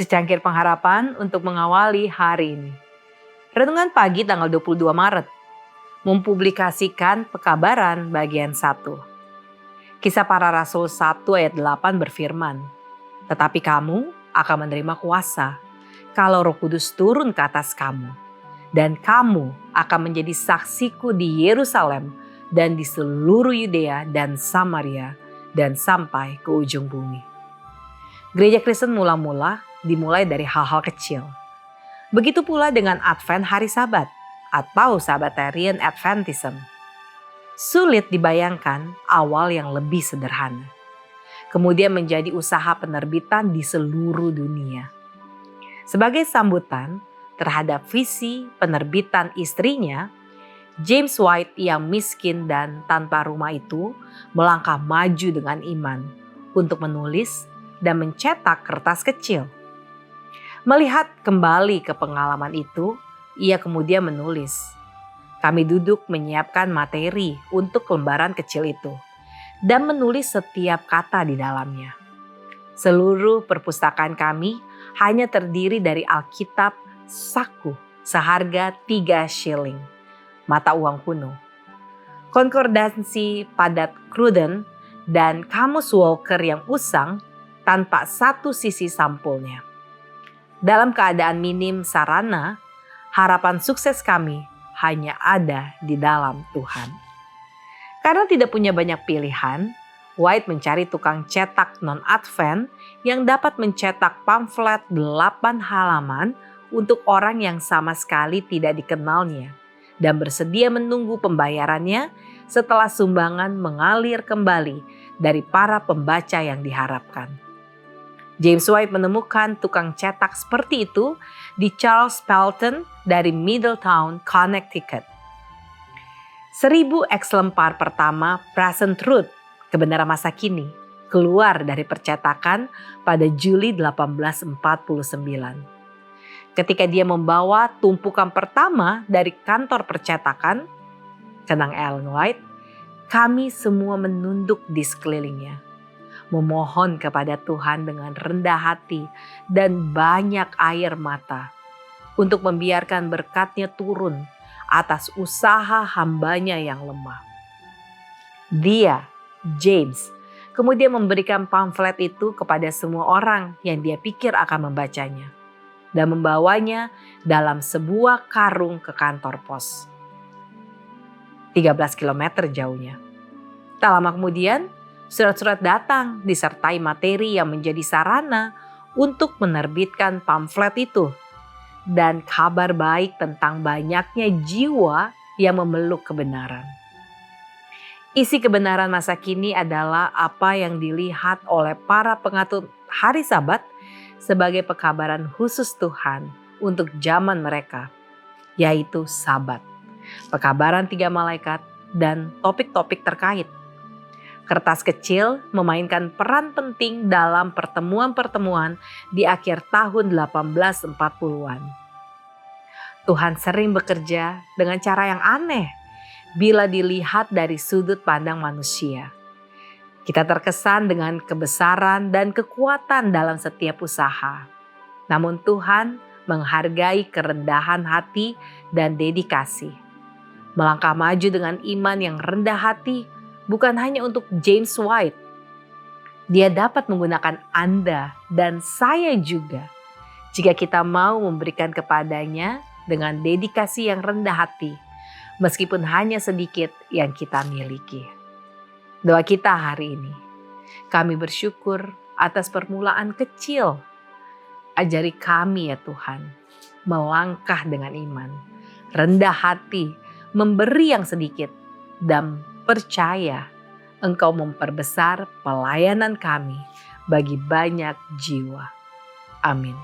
Secangkir pengharapan untuk mengawali hari ini. Renungan pagi tanggal 22 Maret. Mempublikasikan pekabaran bagian 1. Kisah para Rasul 1 ayat 8 berfirman, "Tetapi kamu akan menerima kuasa kalau Roh Kudus turun ke atas kamu, dan kamu akan menjadi saksiku di Yerusalem dan di seluruh Yudea dan Samaria dan sampai ke ujung bumi." Gereja Kristen mula-mula dimulai dari hal-hal kecil. Begitu pula dengan Advent hari Sabat atau Sabbatarian Adventism. Sulit dibayangkan awal yang lebih sederhana. Kemudian menjadi usaha penerbitan di seluruh dunia. Sebagai sambutan terhadap visi penerbitan istrinya, James White yang miskin dan tanpa rumah itu melangkah maju dengan iman untuk menulis dan mencetak kertas kecil. Melihat kembali ke pengalaman itu, ia kemudian menulis. Kami duduk menyiapkan materi untuk lembaran kecil itu dan menulis setiap kata di dalamnya. Seluruh perpustakaan kami hanya terdiri dari Alkitab saku seharga 3 shilling, mata uang kuno, konkordansi padat Cruden, dan kamus Walker yang usang tanpa satu sisi sampulnya. Dalam keadaan minim sarana, harapan sukses kami hanya ada di dalam Tuhan. Karena tidak punya banyak pilihan, White mencari tukang cetak non-Advent yang dapat mencetak pamflet 8 halaman untuk orang yang sama sekali tidak dikenalnya dan bersedia menunggu pembayarannya setelah sumbangan mengalir kembali dari para pembaca yang diharapkan. James White menemukan tukang cetak seperti itu di Charles Pelton dari Middletown, Connecticut. 1000 ekslempar pertama Present Truth, kebenaran masa kini, keluar dari percetakan pada Juli 1849. Ketika dia membawa tumpukan pertama dari kantor percetakan, kenang Ellen White, kami semua menunduk di sekelilingnya, memohon kepada Tuhan dengan rendah hati dan banyak air mata untuk membiarkan berkat-Nya turun atas usaha hambanya yang lemah. Dia, James, kemudian memberikan pamflet itu kepada semua orang yang dia pikir akan membacanya dan membawanya dalam sebuah karung ke kantor pos. 13 km jauhnya. Tak lama kemudian, surat-surat datang disertai materi yang menjadi sarana untuk menerbitkan pamflet itu dan kabar baik tentang banyaknya jiwa yang memeluk kebenaran. Isi kebenaran masa kini adalah apa yang dilihat oleh para pengatur hari Sabat sebagai pekabaran khusus Tuhan untuk zaman mereka, yaitu Sabat, pekabaran 3 malaikat, dan topik-topik terkait. Kertas kecil memainkan peran penting dalam pertemuan-pertemuan di akhir tahun 1840-an. Tuhan sering bekerja dengan cara yang aneh bila dilihat dari sudut pandang manusia. Kita terkesan dengan kebesaran dan kekuatan dalam setiap usaha. Namun Tuhan menghargai kerendahan hati dan dedikasi. Melangkah maju dengan iman yang rendah hati bukan hanya untuk James White. Dia dapat menggunakan Anda dan saya juga jika kita mau memberikan kepadanya dengan dedikasi yang rendah hati, meskipun hanya sedikit yang kita miliki. Doa kita hari ini, kami bersyukur atas permulaan kecil. Ajari kami ya Tuhan, melangkah dengan iman, rendah hati, memberi yang sedikit, dan percaya Engkau memperbesar pelayanan kami bagi banyak jiwa. Amin.